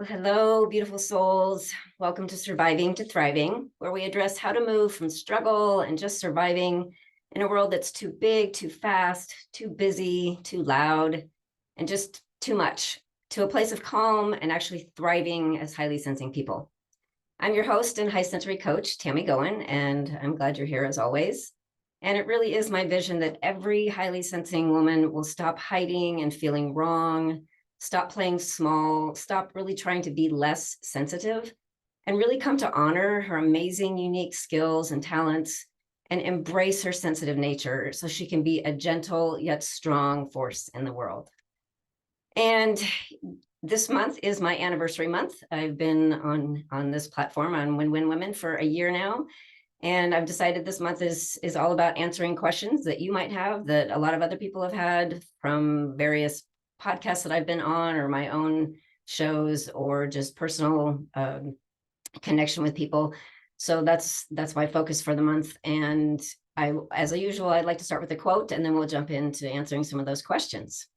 Well, hello, beautiful souls. Welcome to Surviving to Thriving, where we address how to move from struggle and just surviving in a world that's too big, too fast, too busy, too loud, and just too much, to a place of calm and actually thriving as highly sensing people. I'm your host and high sensory coach, Tammy Goen, and I'm glad you're here as always. And it really is my vision that every highly sensing woman will stop hiding and feeling wrong, stop playing small, stop really trying to be less sensitive, and really come to honor her amazing, unique skills and talents and embrace her sensitive nature so she can be a gentle yet strong force in the world. And this month is my anniversary month. I've been on this platform on Win Win Women for a year now. And I've decided this month is all about answering questions that you might have, that a lot of other people have had from various podcasts that I've been on, or my own shows, or just personal connection with people. So that's my focus for the month. And as usual, I'd like to start with a quote, and then we'll jump into answering some of those questions.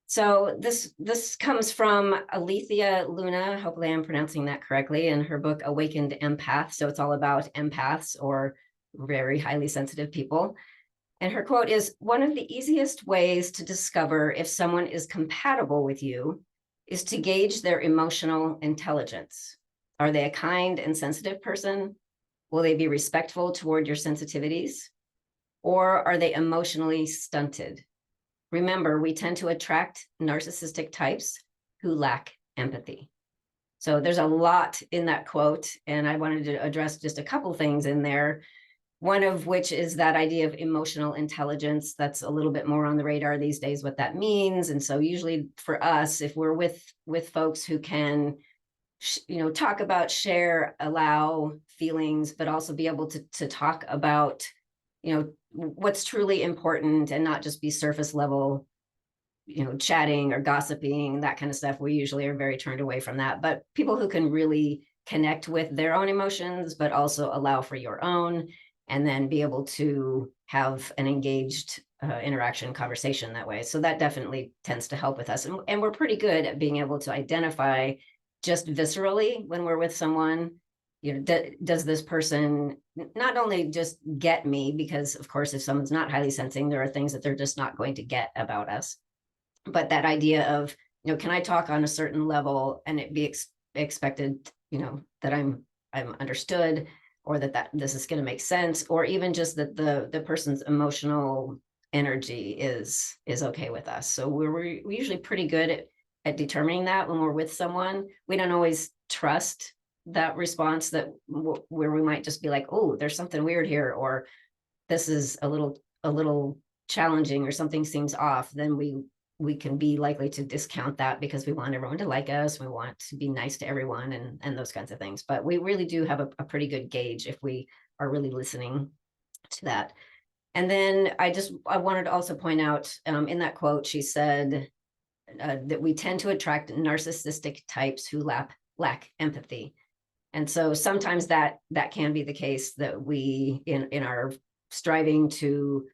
So this comes from Alethea Luna. Hopefully I'm pronouncing that correctly, in her book Awakened Empath. So it's all about empaths, or very highly sensitive people. And her quote is, "One of the easiest ways to discover if someone is compatible with you is to gauge their emotional intelligence. Are they a kind and sensitive person? Will they be respectful toward your sensitivities? Or are they emotionally stunted? Remember, we tend to attract narcissistic types who lack empathy." So there's a lot in that quote, and I wanted to address just a couple things in there. One of which is that idea of emotional intelligence. That's a little bit more on the radar these days, what that means. And so usually for us, if we're with folks who can talk about, share, allow feelings, but also be able to talk about what's truly important and not just be surface level chatting or gossiping, that kind of stuff, we usually are very turned away from that. But people who can really connect with their own emotions, but also allow for your own, and then be able to have an engaged interaction, conversation that way. So that definitely tends to help with us. And we're pretty good at being able to identify just viscerally when we're with someone, does this person not only just get me, because of course, if someone's not highly sensing, there are things that they're just not going to get about us. But that idea of, can I talk on a certain level and it be expected, that I'm understood, or that this is going to make sense, or even just that the person's emotional energy is okay with us. So we're usually pretty good at determining that when we're with someone. We don't always trust that response, that where we might just be like, oh, there's something weird here, or this is a little challenging, or something seems off. Then we can be likely to discount that because we want everyone to like us. We want to be nice to everyone, and those kinds of things. But we really do have a pretty good gauge if we are really listening to that. And then I wanted to also point out, in that quote, she said that we tend to attract narcissistic types who lack empathy. And so sometimes that can be the case, that we in our striving to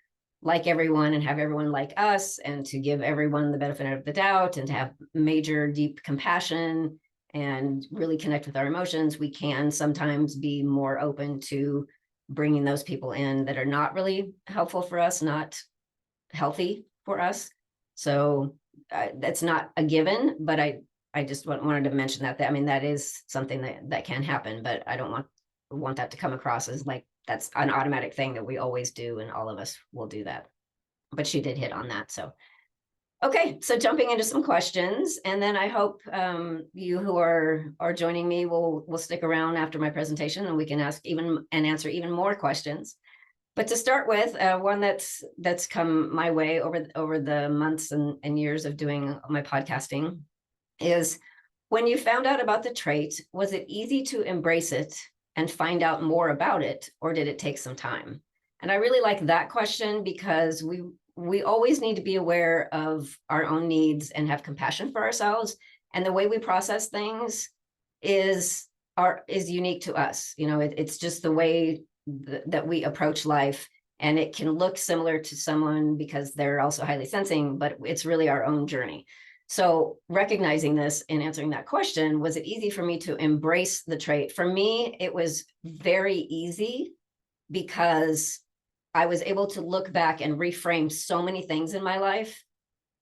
like everyone and have everyone like us, and to give everyone the benefit of the doubt, and to have major deep compassion and really connect with our emotions, we can sometimes be more open to bringing those people in that are not really helpful for us, not healthy for us. So that's not a given, but I just wanted to mention that I mean, that is something that can happen, but I don't want that to come across as like that's an automatic thing that we always do, and all of us will do that. But she did hit on that. So okay, so jumping into some questions, and then I hope you who are joining me will stick around after my presentation, and we can ask even and answer even more questions. But to start with, one that's come my way over the months and years of doing my podcasting is, when you found out about the trait, was it easy to embrace it and find out more about it, or did it take some time? And I really like that question, because we always need to be aware of our own needs and have compassion for ourselves. And the way we process things is unique to us. It's just the way that we approach life. And it can look similar to someone because they're also highly sensing, but it's really our own journey. So recognizing this and answering that question, was it easy for me to embrace the trait? For me, it was very easy because I was able to look back and reframe so many things in my life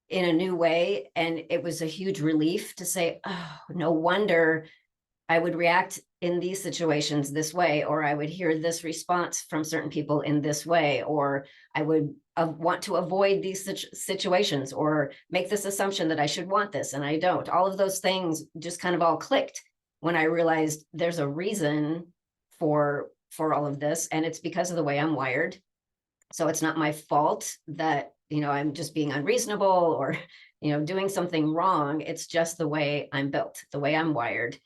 in a new way. And it was a huge relief to say, oh, no wonder I would react in these situations this way, or I would hear this response from certain people in this way, or I would want to avoid these situations or make this assumption that I should want this and I don't. All of those things just kind of all clicked when I realized there's a reason for all of this, and it's because of the way I'm wired. So it's not my fault that, I'm just being unreasonable or, doing something wrong. It's just the way I'm built, the way I'm wired.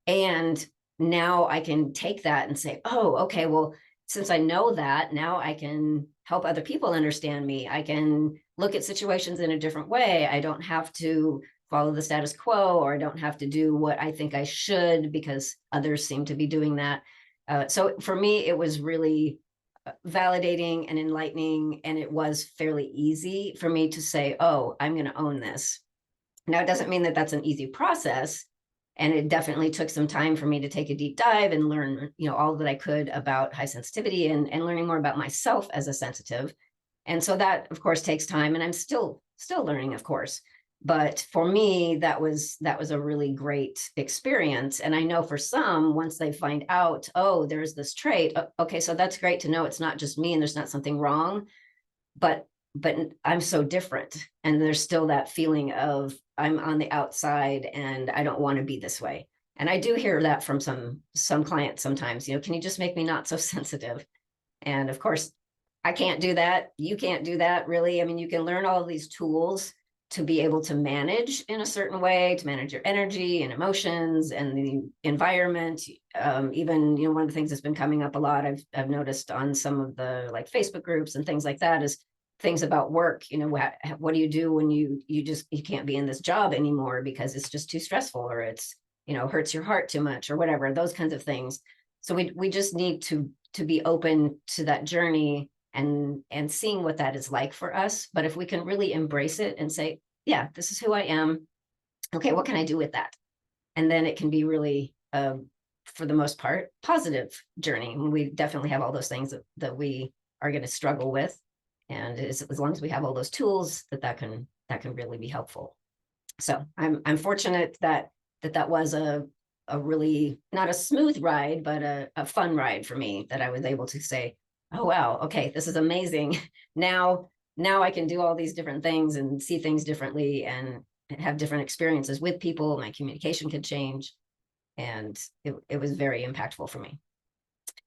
And now I can take that and say, oh, okay, well, since I know that, now I can help other people understand me. I can look at situations in a different way. I don't have to follow the status quo, or I don't have to do what I think I should because others seem to be doing that. So for me, it was really validating and enlightening, and it was fairly easy for me to say, oh, I'm going to own this. Now, it doesn't mean that that's an easy process, and it definitely took some time for me to take a deep dive and learn, all that I could about high sensitivity and learning more about myself as a sensitive. And so that, of course, takes time, and I'm still learning, of course. But for me, that was a really great experience. And I know for some, once they find out, oh, there's this trait, okay, so that's great to know it's not just me and there's not something wrong, but I'm so different. And there's still that feeling of I'm on the outside and I don't want to be this way. And I do hear that from some clients sometimes, can you just make me not so sensitive? And of course, I can't do that. You can't do that, really. I mean, you can learn all of these tools to be able to manage in a certain way, to manage your energy and emotions and the environment. Even, one of the things that's been coming up a lot, I've noticed on some of the like Facebook groups and things like that, is things about work. What do you do when you can't be in this job anymore because it's just too stressful, or it's, hurts your heart too much, or whatever, those kinds of things. So we just need to be open to that journey and seeing what that is like for us. But if we can really embrace it and say, yeah, this is who I am. Okay, what can I do with that? And then it can be really, for the most part, positive journey. We definitely have all those things that we are going to struggle with. And as long as we have all those tools, that can really be helpful. So I'm fortunate that was a really, not a smooth ride, but a fun ride for me, that I was able to say, oh, wow, okay, this is amazing. Now I can do all these different things and see things differently and have different experiences with people. My communication could change. And it was very impactful for me.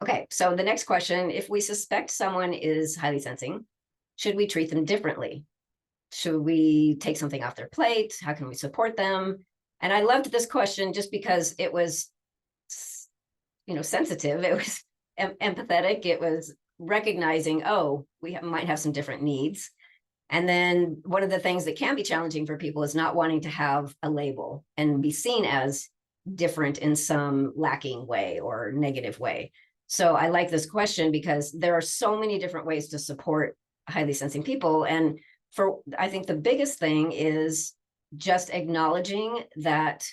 Okay, so the next question, if we suspect someone is highly sensing, should we treat them differently? Should we take something off their plate? How can we support them? And I loved this question just because it was, sensitive. It was empathetic. It was recognizing, oh, we might have some different needs. And then one of the things that can be challenging for people is not wanting to have a label and be seen as different in some lacking way or negative way. So I like this question because there are so many different ways to support highly sensing people. And I think the biggest thing is just acknowledging that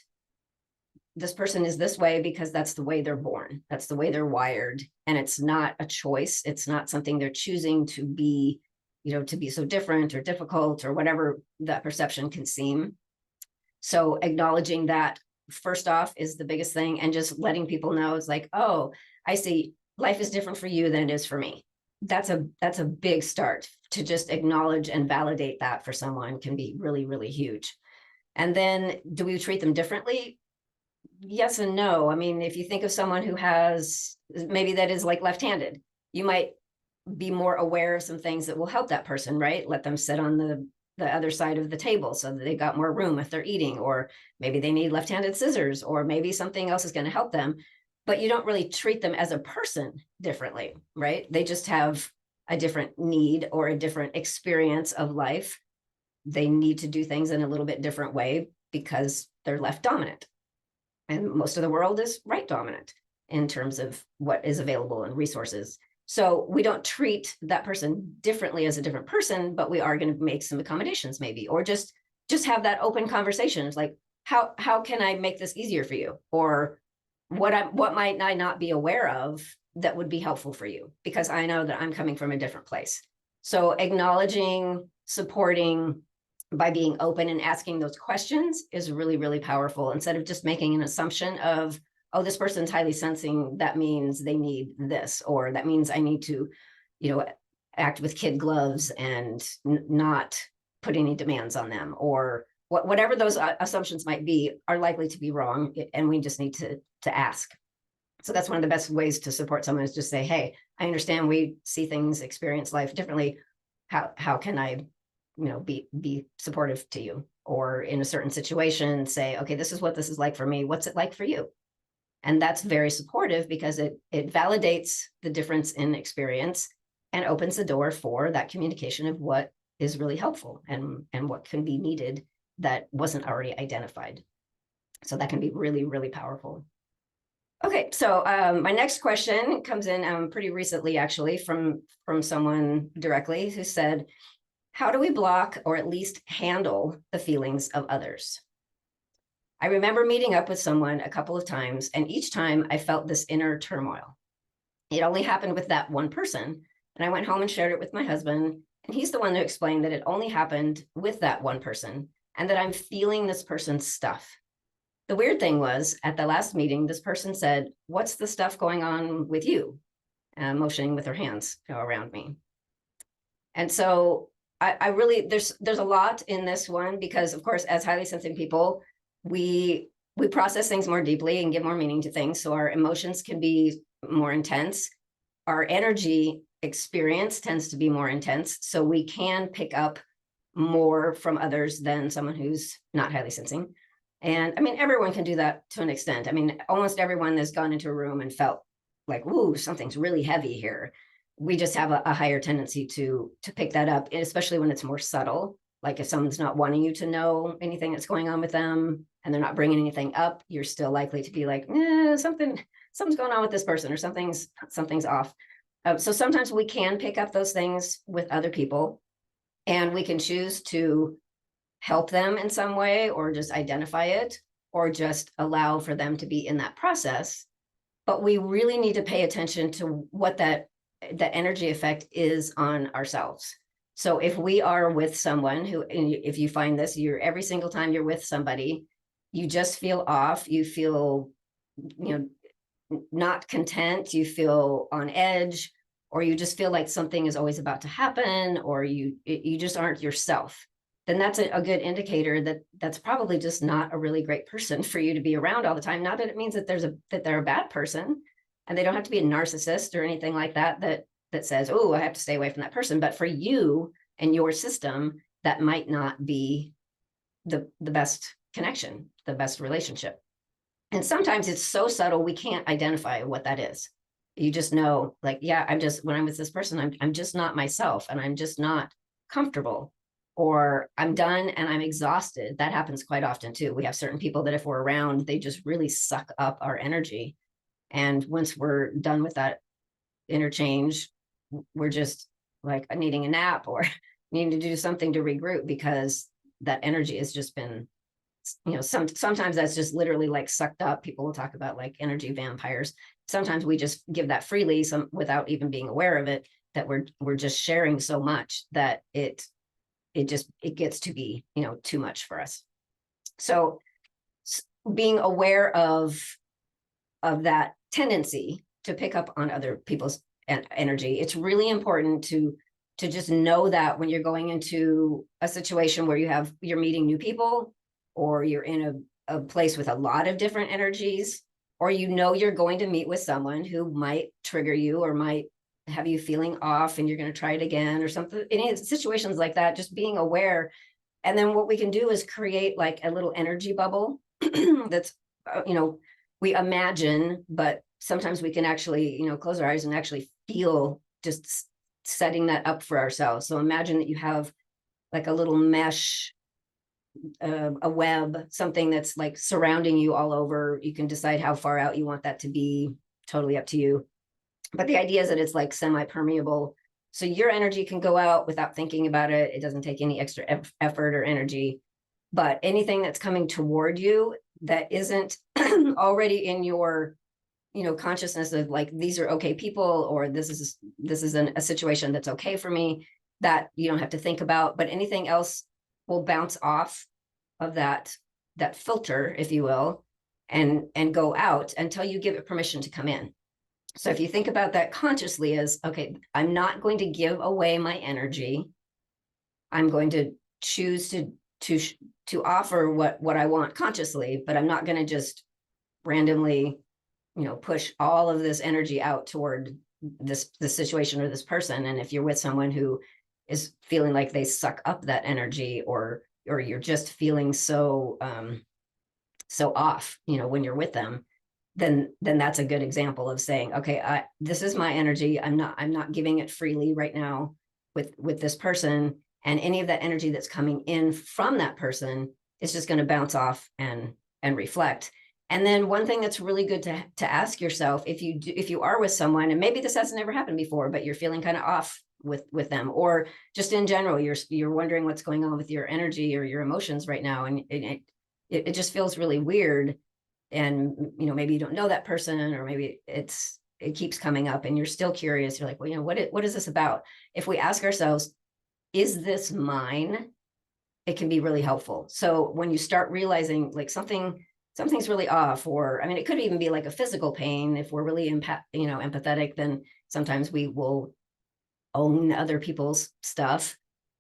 this person is this way because that's the way they're born. That's the way they're wired. And it's not a choice. It's not something they're choosing to be, to be so different or difficult or whatever that perception can seem. So acknowledging that first off is the biggest thing, and just letting people know it's like, oh, I see life is different for you than it is for me. That's a big start. To just acknowledge and validate that for someone can be really, really huge. And then do we treat them differently? Yes and no. I mean, if you think of someone who has, maybe that is like left-handed, you might be more aware of some things that will help that person, right? Let them sit on the other side of the table so that they've got more room if they're eating, or maybe they need left-handed scissors, or maybe something else is going to help them. But you don't really treat them as a person differently, right? They just have a different need or a different experience of life. They need to do things in a little bit different way because they're left dominant. And most of the world is right dominant in terms of what is available and resources. So we don't treat that person differently as a different person, but we are going to make some accommodations maybe, or just just have that open conversation. It's like, how can I make this easier for you? Or what might I not be aware of that would be helpful for you? Because I know that I'm coming from a different place. So acknowledging, supporting by being open and asking those questions is really, really powerful, instead of just making an assumption of, oh, this person's highly sensing, that means they need this, or that means I need to, act with kid gloves and not put any demands on them, or whatever those assumptions might be are likely to be wrong, and we just need to ask. So that's one of the best ways to support someone, is just say, hey, I understand we see things, experience life differently. How can I, be supportive to you? Or in a certain situation, say, okay, this is what this is like for me. What's it like for you? And that's very supportive, because it validates the difference in experience and opens the door for that communication of what is really helpful and what can be needed that wasn't already identified. So that can be really, really powerful. Okay, so my next question comes in pretty recently, actually, from someone directly, who said, how do we block or at least handle the feelings of others? I remember meeting up with someone a couple of times, and each time I felt this inner turmoil. It only happened with that one person, and I went home and shared it with my husband, and he's the one who explained that it only happened with that one person, and that I'm feeling this person's stuff. The weird thing was, at the last meeting, this person said, what's the stuff going on with you? Motioning with her hands around me. And so I really, there's a lot in this one, because of course, as highly sensing people, we process things more deeply and give more meaning to things. So our emotions can be more intense. Our energy experience tends to be more intense. So we can pick up more from others than someone who's not highly sensing. And I mean, everyone can do that to an extent. I mean, almost everyone has gone into a room and felt like, ooh, something's really heavy here. We just have a higher tendency to pick that up, especially when it's more subtle. Like if someone's not wanting you to know anything that's going on with them and they're not bringing anything up, you're still likely to be like, something's going on with this person, or something's off. So sometimes we can pick up those things with other people, and we can choose to help them in some way, or just identify it, or just allow for them to be in that process. But we really need to pay attention to what that energy effect is on ourselves. So if we are with someone who, if you find this, every single time you're with somebody, you just feel off, you feel, not content, you feel on edge, or you just feel like something is always about to happen, or you just aren't yourself, then that's a good indicator that that's probably just not a really great person for you to be around all the time. Not that it means that they're a bad person, and they don't have to be a narcissist or anything like that says, oh, I have to stay away from that person. But for you and your system, that might not be the best connection, the best relationship. And sometimes it's so subtle, we can't identify what that is. You just know, like, yeah, when I'm with this person, I'm just not myself, and I'm just not comfortable, or I'm done and I'm exhausted. That happens quite often too. We have certain people that if we're around, they just really suck up our energy. And once we're done with that interchange, we're just like needing a nap, or needing to do something to regroup, because that energy has just been, sometimes that's just literally like sucked up. People will talk about like energy vampires. Sometimes we just give that freely, without even being aware of it, that we're just sharing so much that it gets to be, too much for us. So being aware of that tendency to pick up on other people's energy, it's really important to just know that when you're going into a situation where you're meeting new people, or you're in a place with a lot of different energies, or you're going to meet with someone who might trigger you, or might have you feeling off, and you're going to try it again or something. Any situations like that, just being aware. And then what we can do is create like a little energy bubble that's, we imagine, but sometimes we can actually, close our eyes and actually feel, just setting that up for ourselves. So imagine that you have like a little mesh, a web, something that's like surrounding you all over. You can decide how far out you want that to be, totally up to you. But the idea is that it's like semi-permeable. So your energy can go out without thinking about it. It doesn't take any extra effort or energy. but anything that's coming toward you that isn't already in your, consciousness of like, these are okay people, or this is a situation that's okay for me, that you don't have to think about. But anything else will bounce off of that filter, if you will, and go out until you give it permission to come in. So if you think about that consciously as, okay, I'm not going to give away my energy. I'm going to choose to offer what I want consciously, but I'm not going to just randomly, push all of this energy out toward this situation or this person. And if you're with someone who is feeling like they suck up that energy, or you're just feeling so off, when you're with them, then that's a good example of saying, okay, this is my energy. I'm not giving it freely right now with this person, and any of that energy that's coming in from that person is just going to bounce off and reflect. And then one thing that's really good to ask yourself, if you are with someone, and maybe this has never happened before, but you're feeling kind of off with them, or just in general, you're wondering what's going on with your energy or your emotions right now, and it just feels really weird. And maybe you don't know that person, or maybe it keeps coming up and you're still curious. You're like, well, what is this about? If we ask ourselves, is this mine? It can be really helpful. So when you start realizing like something's really off, or it could even be like a physical pain. If we're really empathetic, then sometimes we will own other people's stuff.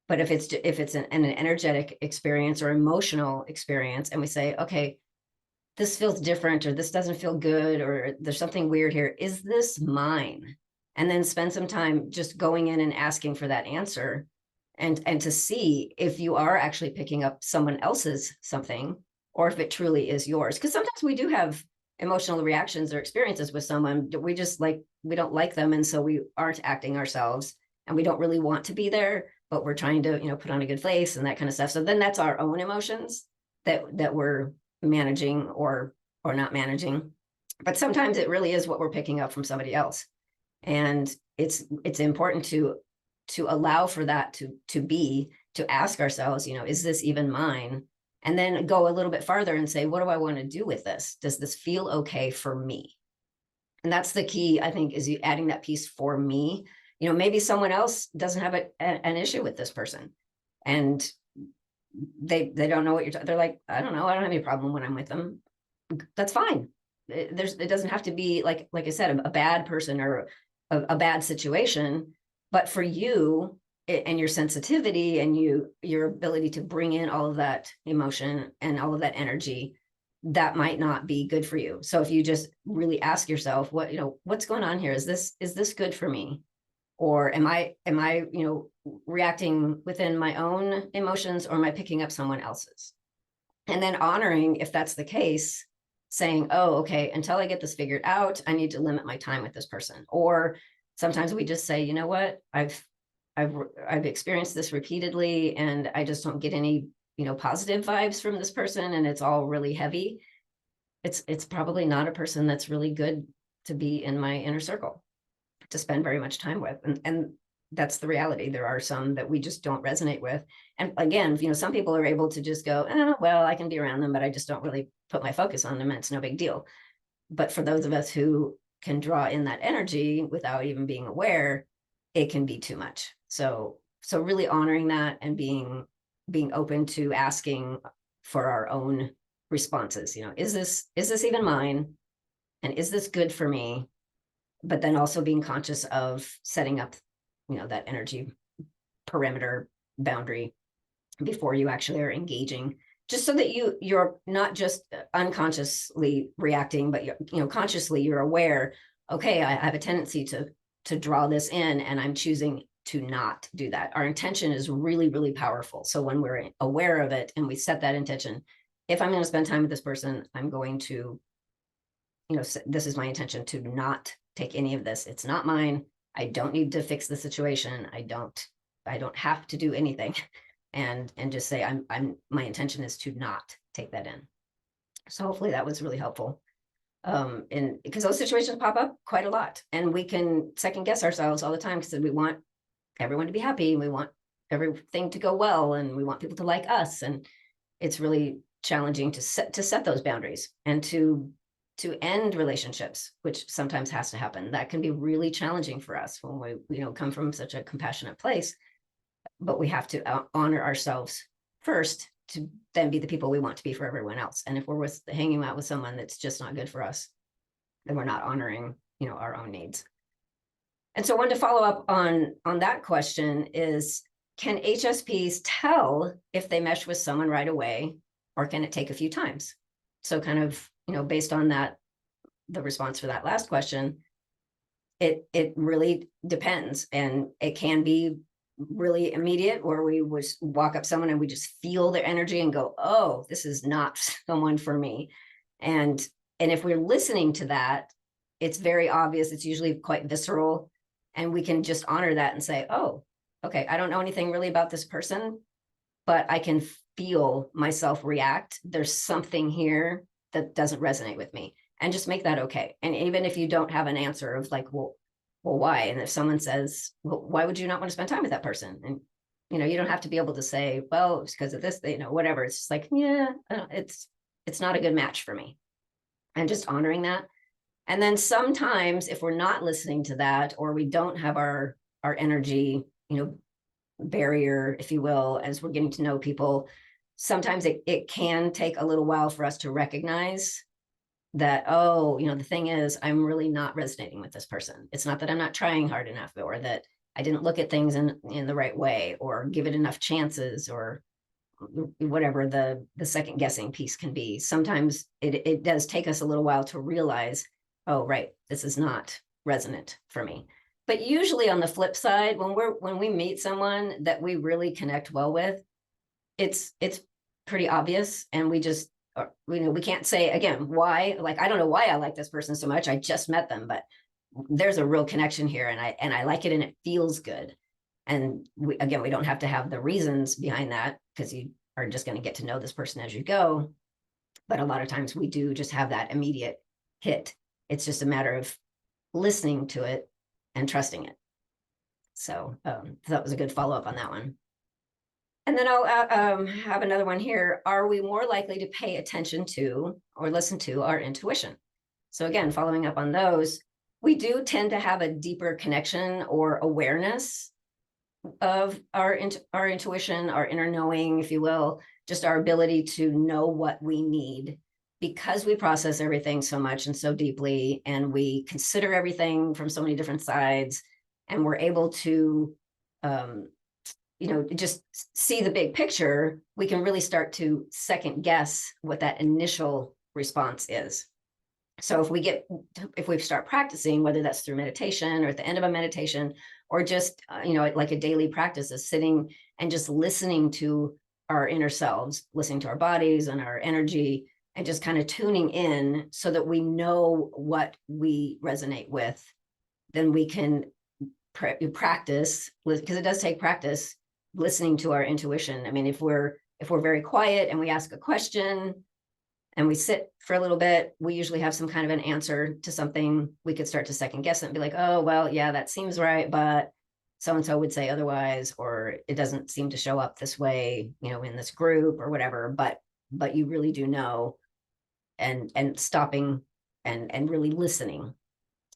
But if it's an energetic experience or emotional experience, and we say, okay, this feels different, or this doesn't feel good, or there's something weird here, is this mine? And then spend some time just going in and asking for that answer, and to see if you are actually picking up someone else's something, or if it truly is yours. Because sometimes we do have emotional reactions or experiences with someone. We don't like them, and so we aren't acting ourselves, and we don't really want to be there, but we're trying to put on a good face and that kind of stuff. So then that's our own emotions that we're managing or not managing. But sometimes it really is what we're picking up from somebody else, and it's important to allow for that to ask ourselves, is this even mine? And then go a little bit farther and say, what do I want to do with this? Does this feel okay for me? And that's the key, I think, is you adding that piece, for me. Maybe someone else doesn't have an issue with this person, and they don't know what they're like, I don't know, I don't have any problem when I'm with them. That's fine. It doesn't have to be like I said, a bad person or a bad situation. But for you and your sensitivity and your ability to bring in all of that emotion and all of that energy, that might not be good for you. So if you just really ask yourself, what's going on here? Is this good for me? Or am I reacting within my own emotions, or am I picking up someone else's? And then honoring, if that's the case, saying, oh, okay, until I get this figured out, I need to limit my time with this person. Or sometimes we just say, you know what, I've experienced this repeatedly, and I just don't get any positive vibes from this person, and it's all really heavy. It's probably not a person that's really good to be in my inner circle, to spend very much time with. And that's the reality. There are some that we just don't resonate with. And again, some people are able to just go, oh, well, I can be around them, but I just don't really put my focus on them, and it's no big deal. But for those of us who can draw in that energy without even being aware, it can be too much. So really honoring that, and being open to asking for our own responses. Is this even mine? And is this good for me? But then also being conscious of setting up, that energy perimeter boundary before you actually are engaging, just so that you're not just unconsciously reacting, but consciously you're aware, okay, I have a tendency to draw this in, and I'm choosing to not do that. Our intention is really, really powerful. So when we're aware of it and we set that intention, if I'm going to spend time with this person, I'm going to, this is my intention to not take any of this. It's not mine. I don't need to fix the situation. I don't have to do anything. And just say, my intention is to not take that in. So hopefully that was really helpful. And because those situations pop up quite a lot, and we can second guess ourselves all the time, because we want everyone to be happy, and we want everything to go well, and we want people to like us. And it's really challenging to set those boundaries and to end relationships, which sometimes has to happen. That can be really challenging for us when we come from such a compassionate place, but we have to honor ourselves first to then be the people we want to be for everyone else. And if we're hanging out with someone that's just not good for us, then we're not honoring, our own needs. And so one to follow up on that question is, can HSPs tell if they mesh with someone right away, or can it take a few times? So kind of, based on that, the response for that last question, it really depends. And it can be really immediate, where we would walk up someone and we just feel their energy and go, oh, this is not someone for me. And if we're listening to that, it's very obvious. It's usually quite visceral. And we can just honor that and say, oh, okay, I don't know anything really about this person, but I can feel myself react. There's something here that doesn't resonate with me, and just make that okay. And even if you don't have an answer of like, well, why? And if someone says, well, why would you not want to spend time with that person? And, you don't have to be able to say, well, it's because of this, whatever. It's just like, yeah, it's not a good match for me. And just honoring that. And then sometimes if we're not listening to that, or we don't have our energy, barrier, if you will, as we're getting to know people, sometimes it can take a little while for us to recognize that, oh, the thing is, I'm really not resonating with this person. It's not that I'm not trying hard enough, or that I didn't look at things in the right way, or give it enough chances, or whatever the second guessing piece can be. Sometimes it does take us a little while to realize, oh, right, this is not resonant for me. But usually on the flip side, when we meet someone that we really connect well with, it's pretty obvious, and we just, we can't say again why. Like, I don't know why I like this person so much. I just met them, but there's a real connection here, and I like it, and it feels good. And we don't have to have the reasons behind that, because you are just going to get to know this person as you go. But a lot of times we do just have that immediate hit. It's just a matter of listening to it and trusting it. So that was a good follow-up on that one. And then I'll have another one here. Are we more likely to pay attention to or listen to our intuition? So again, following up on those, we do tend to have a deeper connection or awareness of our intuition, our inner knowing, if you will, just our ability to know what we need, because we process everything so much and so deeply, and we consider everything from so many different sides, and we're able to just see the big picture. We can really start to second guess what that initial response is. So if we start practicing, whether that's through meditation or at the end of a meditation, or just, like a daily practice of sitting and just listening to our inner selves, listening to our bodies and our energy, and just kind of tuning in so that we know what we resonate with, then we can practice, because it does take practice, listening to our intuition. I mean, if we're very quiet and we ask a question and we sit for a little bit, we usually have some kind of an answer to something. We could start to second guess it and be like, oh, well, yeah, that seems right, but so-and-so would say otherwise, or it doesn't seem to show up this way, in this group or whatever. But you really do know, and stopping and really listening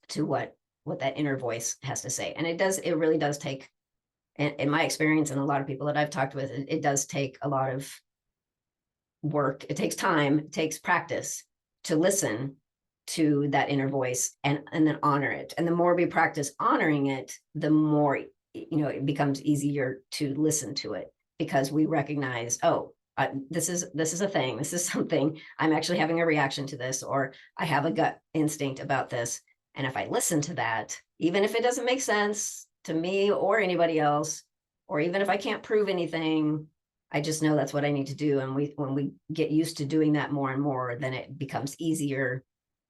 to what that inner voice has to say. And it really does take, in my experience and a lot of people that I've talked with, it does take a lot of work. It takes time, it takes practice to listen to that inner voice and then honor it. And the more we practice honoring it, the more, it becomes easier to listen to it, because we recognize, oh, this is a thing. This is something I'm actually having a reaction to this, or I have a gut instinct about this. And if I listen to that, even if it doesn't make sense to me or anybody else, or even if I can't prove anything, I just know that's what I need to do. And when we get used to doing that more and more, then it becomes easier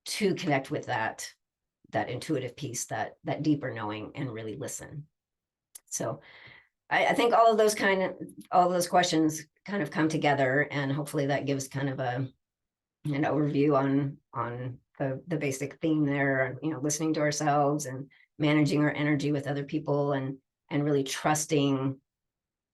to connect with that intuitive piece, that deeper knowing, and really listen. So I think all of those questions kind of come together, and hopefully that gives kind of an overview on the basic theme there, listening to ourselves and managing our energy with other people, and really trusting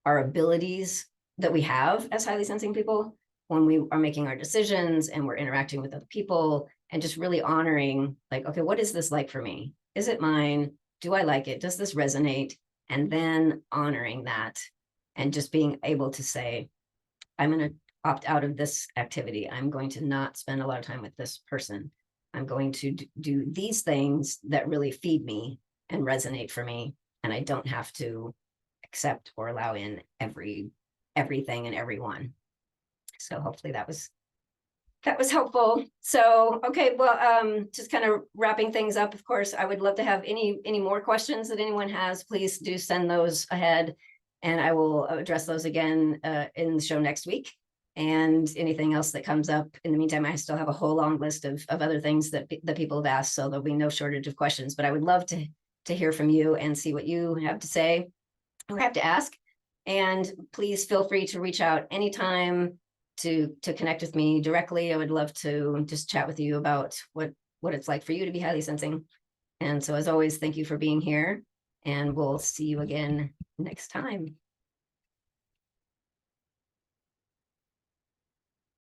our abilities that we have as highly sensing people, when we are making our decisions and we're interacting with other people, and just really honoring, like, okay, what is this like for me? Is it mine? Do I like it? Does this resonate? And then honoring that and just being able to say, I'm going to opt out of this activity. I'm going to not spend a lot of time with this person. I'm going to do these things that really feed me and resonate for me. And I don't have to accept or allow in everything and everyone. So hopefully that was helpful. So, okay, well, just kind of wrapping things up. Of course, I would love to have any more questions that anyone has. Please do send those ahead, and I will address those again in the show next week. And anything else that comes up in the meantime, I still have a whole long list of other things that people have asked, so there'll be no shortage of questions. But I would love to hear from you and see what you have to say or have to ask. And please feel free to reach out anytime to connect with me directly. I would love to just chat with you about what it's like for you to be highly sensing. And so, as always, thank you for being here, and we'll see you again next time.